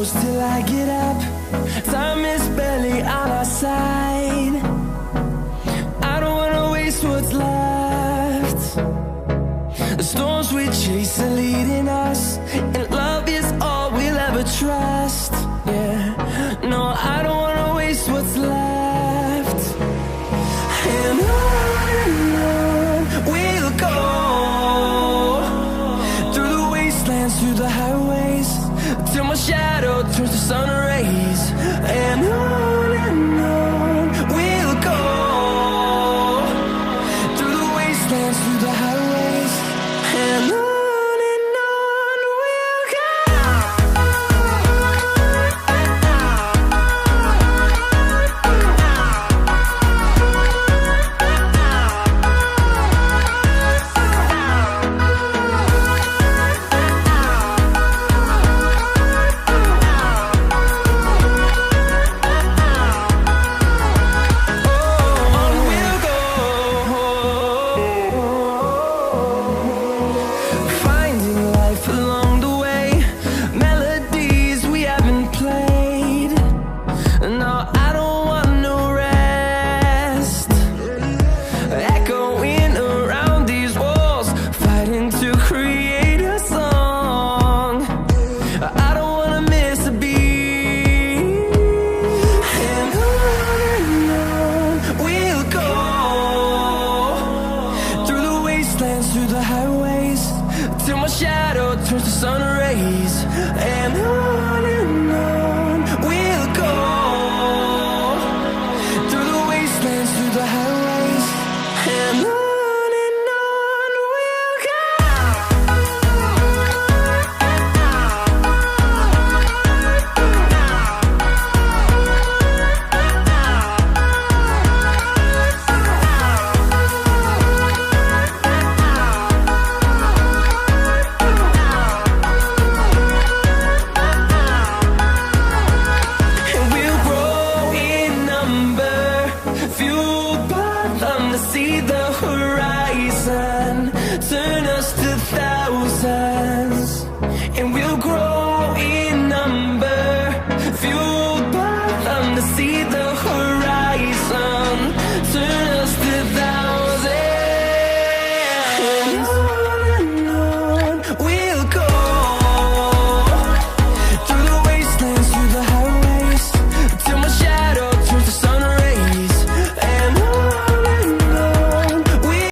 close till I get up. Time is barely on our side. I don't wanna waste what's left. The storms we chase are leading us, and love is all we'll ever trust. Yeah, no, I don't wanna waste what's left. And on we'll go, through the wastelands, through the highways, till my shadow turns to sun rays. And on we'll go, through the wastelands, through the highways, and on we'll go. Through the highways, till my shadow turns to sun rays. And on we'll go, through the wastelands, through the highways, and on we'll go. See the horizon turn us to thousands, and we'll grow in number, fueled by them to see the horizon.